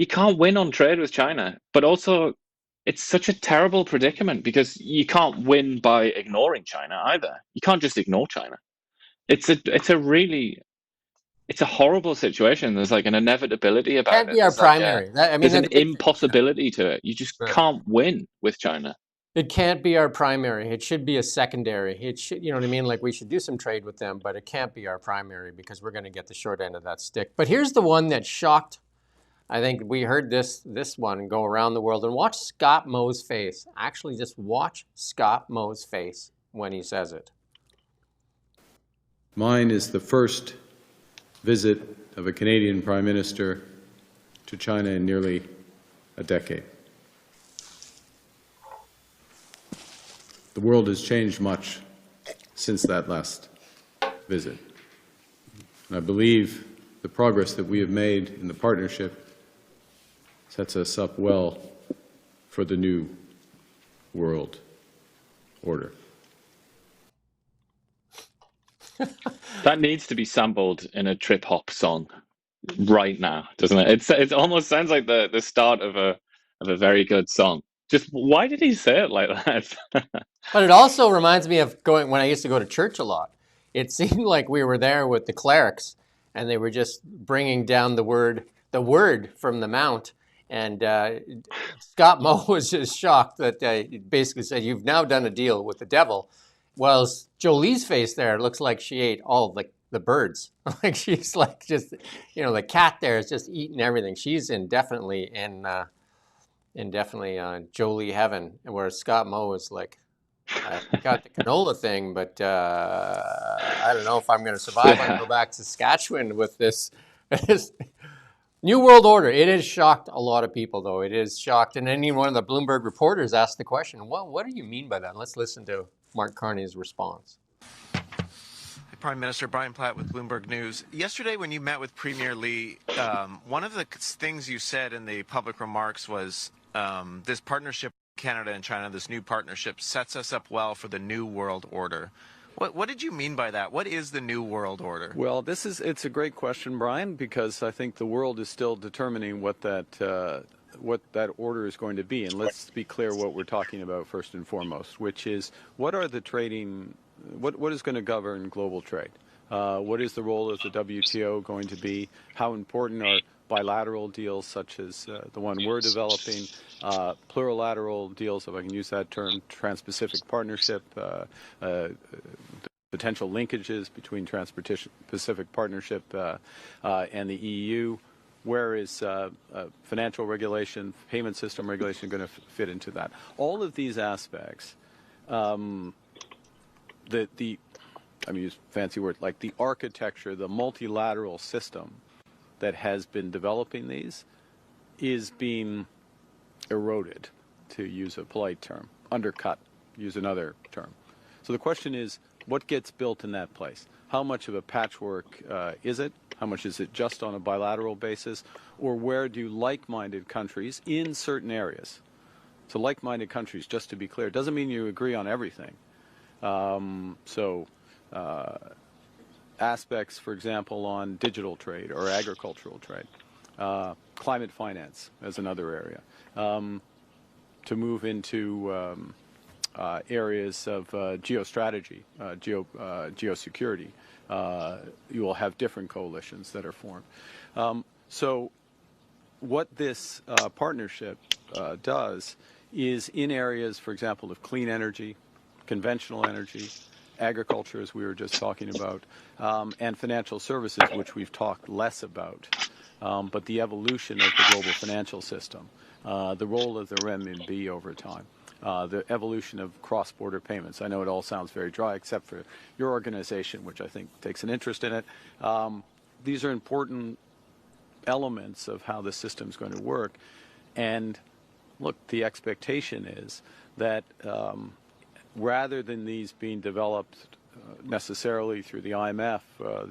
you can't win on trade with China, but also it's such a terrible predicament because you can't win by ignoring China either. You can't just ignore China. It's a horrible situation. There's like an inevitability about Can't it. be our primary. There's That's an the big thing. impossibility to it. You just Right. can't win with China. It can't be our primary. It should be a secondary. It should, you know what I mean? Like we should do some trade with them, but it can't be our primary because we're going to get the short end of that stick. But here's the one that shocked. I think we heard this one go around the world, and watch Scott Moe's face. Actually, just watch Scott Moe's face when he says it. Mine is the first visit of a Canadian Prime Minister to China in nearly a decade. The world has changed much since that last visit. And I believe the progress that we have made in the partnership sets us up well for the new world order. That needs to be sampled in a trip hop song right now, doesn't it? It almost sounds like the start of a very good song. Just why did he say it like that? But it also reminds me of going when I used to go to church a lot. It seemed like we were there with the clerics, and they were just bringing down the word from the mount. And Scott Moe was just shocked that he basically said, "You've now done a deal with the devil." Well, Jolie's face there looks like she ate all the birds. Like she's like just, you know, the cat there is just eating everything. She's definitely in Jolie heaven, whereas Scott Moe is like, I got the canola thing, but I don't know if I'm going to survive. I'm going to go back to Saskatchewan with this New World Order. It has shocked a lot of people, though. It is shocked. And any one of the Bloomberg reporters asked the question, what do you mean by that? Let's listen to Mark Carney's response. Prime Minister Brian Platt with Bloomberg News. Yesterday, when you met with Premier Lee, one of the things you said in the public remarks was this partnership with Canada and China, this new partnership, sets us up well for the new world order. What did you mean by that? What is the new world order? Well, it's a great question, Brian, because I think the world is still determining what that order is going to be. And let's be clear what we're talking about first and foremost, which is what are the trading, what is going to govern global trade? What is the role of the WTO going to be? How important are bilateral deals such as the one we're developing, plurilateral deals, if I can use that term, Trans-Pacific Partnership, potential linkages between Trans-Pacific Partnership and the EU? Where is financial regulation, payment system regulation going to fit into that? All of these aspects, I mean, use a fancy word, like the architecture, the multilateral system that has been developing these is being eroded, to use a polite term, undercut, use another term. So the question is, what gets built in that place? How much of a patchwork is it? How much is it just on a bilateral basis? Or where do like-minded countries in certain areas? So like-minded countries, just to be clear, doesn't mean you agree on everything. Aspects, for example, on digital trade or agricultural trade, climate finance as another area, to move into areas of geostrategy, geosecurity. You will have different coalitions that are formed. So what this partnership does is in areas, for example, of clean energy, conventional energy, agriculture, as we were just talking about, and financial services, which we've talked less about, but the evolution of the global financial system, the role of the renminbi over time, the evolution of cross-border payments. I know it all sounds very dry, except for your organization, which I think takes an interest in it. These are important elements of how the system is going to work. And look, the expectation is that rather than these being developed necessarily through the IMF,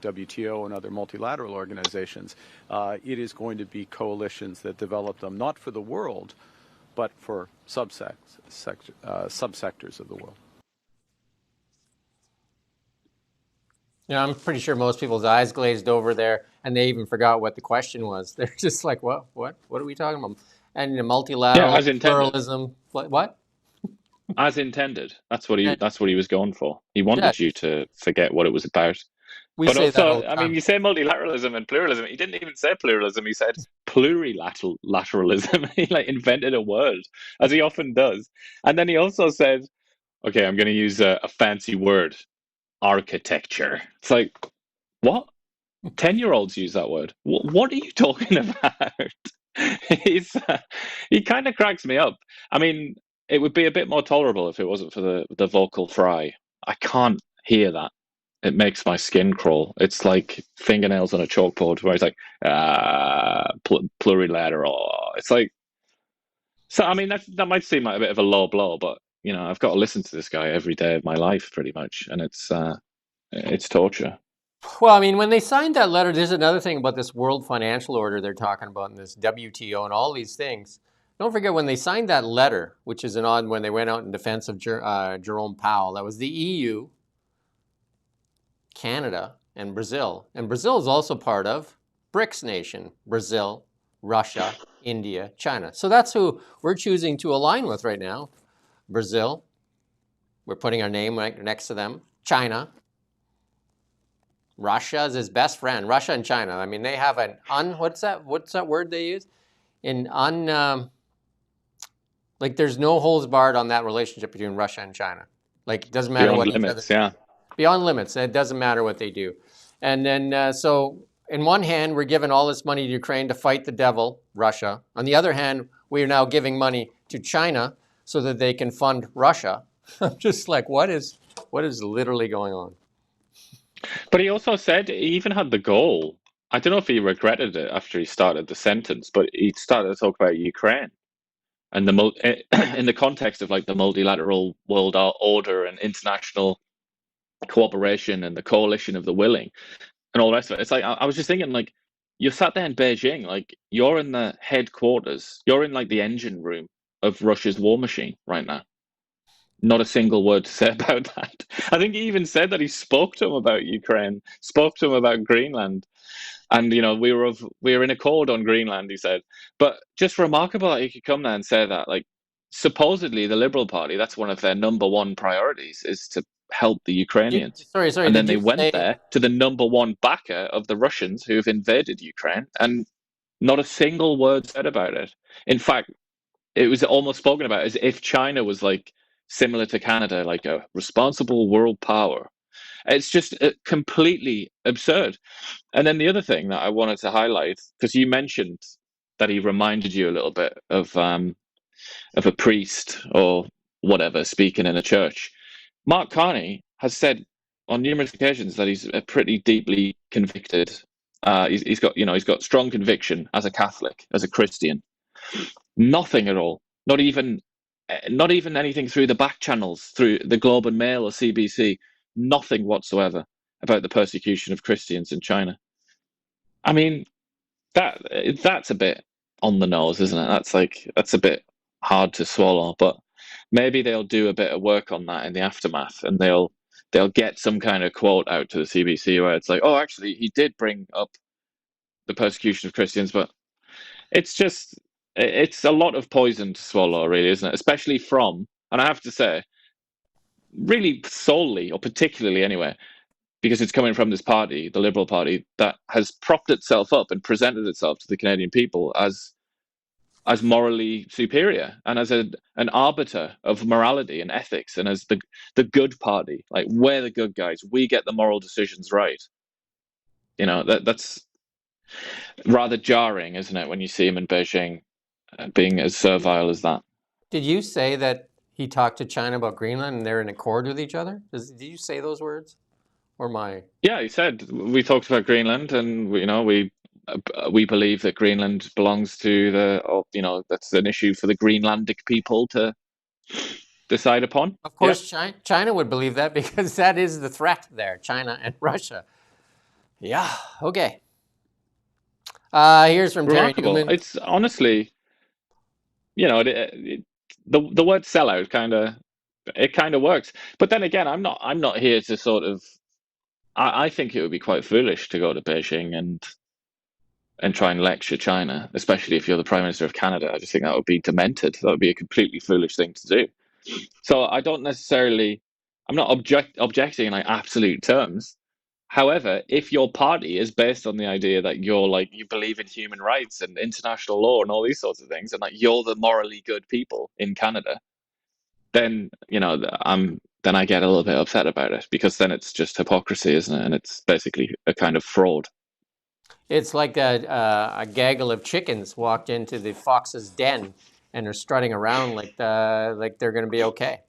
WTO, and other multilateral organizations, it is going to be coalitions that develop them, not for the world, but for subsectors of the world. You know, I'm pretty sure most people's eyes glazed over there, and they even forgot what the question was. They're just like, what are we talking about? And the Yeah, multilateral as intended. pluralism, what? As intended. That's what Yeah, he was going for. He yeah, wanted you to forget what it was about. we But say that all also, the I mean, time. you say multilateralism and pluralism. He didn't even say pluralism. He said plurilateralism. He like invented a word, as he often does. And then he also said, "Okay, I'm going to use a fancy word, architecture." It's like, what? 10-year-olds use that word. What are you talking about? He's he kind of cracks me up. I mean, it would be a bit more tolerable if it wasn't for the vocal fry. I can't hear that. It makes my skin crawl. It's like fingernails on a chalkboard where it's like plurilateral. It's like, so. I mean, that might seem like a bit of a low blow, but I've got to listen to this guy every day of my life, pretty much, and it's torture. Well, I mean, when they signed that letter, there's another thing about this world financial order they're talking about, and this WTO and all these things. Don't forget when they signed that letter, which is an odd when they went out in defense of Jerome Powell. That was the EU, Canada, and Brazil. And Brazil is also part of BRICS nation: Brazil, Russia, India, China. So that's who we're choosing to align with right now. Brazil, we're putting our name right next to them. China, Russia is his best friend. Russia and China. I mean, they have what's that word they use? Like there's no holds barred on that relationship between Russia and China. Like it doesn't matter Beyond what each other limits, yeah. beyond limits. It doesn't matter what they do. And then so in one hand, we're giving all this money to Ukraine to fight the devil, Russia. On the other hand, we are now giving money to China so that they can fund Russia. I'm just like, what is literally going on? But he also said he even had the goal. I don't know if he regretted it after he started the sentence, but he started to talk about Ukraine and in the context of like the multilateral world order and international cooperation and the coalition of the willing and all the rest of it. It's like I was just thinking, like, you're sat there in Beijing, like you're in the headquarters, you're in like the engine room of Russia's war machine right now. Not a single word to say about that. I think he even said that he spoke to him about Ukraine, spoke to him about Greenland, and we were in accord on Greenland. He said, but just remarkable that he could come there and say that. Like, supposedly the Liberal Party, that's one of their number one priorities, is to help the Ukrainians. Sorry. And then Did they you went say? there to the number one backer of the Russians who've invaded Ukraine, and not a single word said about it. In fact, it was almost spoken about as if China was like similar to Canada, like a responsible world power. It's just completely absurd. And then the other thing that I wanted to highlight, because you mentioned that he reminded you a little bit of a priest or whatever speaking in a church. Mark Carney has said on numerous occasions that he's a pretty deeply convicted. He's got strong conviction as a Catholic, as a Christian. Nothing at all. Not even anything through the back channels, through the Globe and Mail or CBC. Nothing whatsoever about the persecution of Christians in China. I mean, that's a bit on the nose, isn't it? That's a bit hard to swallow. But maybe they'll do a bit of work on that in the aftermath, and they'll get some kind of quote out to the CBC where it's like, oh, actually, he did bring up the persecution of Christians, but it's a lot of poison to swallow, really, isn't it? Especially from, and I have to say, really solely or particularly anyway, because it's coming from this party, the Liberal Party, that has propped itself up and presented itself to the Canadian people as morally superior and as an arbiter of morality and ethics, and as the good party. Like, we're the good guys, we get the moral decisions right. That's rather jarring, isn't it, when you see him in Beijing being as servile as that. Did you say that he talked to China about Greenland and they're in accord with each other? Did you say those words? Or my? Yeah, he said we talked about Greenland, and we believe that Greenland belongs to that's an issue for the Greenlandic people to decide upon. Of course, China would believe that because that is the threat there, China and Russia. Yeah, okay. Here's from Terry Remarkable. Newman. It's honestly, the word sellout kind of works. But then again, I'm not here to sort of I think it would be quite foolish to go to Beijing and try and lecture China, especially if you're the Prime Minister of Canada. I just think that would be demented. That would be a completely foolish thing to do. So I don't necessarily, I'm not objecting in like absolute terms. However, if your party is based on the idea that you're like, you believe in human rights and international law and all these sorts of things, and like you're the morally good people in Canada, then then I get a little bit upset about it, because then it's just hypocrisy, isn't it? And it's basically a kind of fraud. It's like a gaggle of chickens walked into the fox's den and are strutting around like they're going to be okay.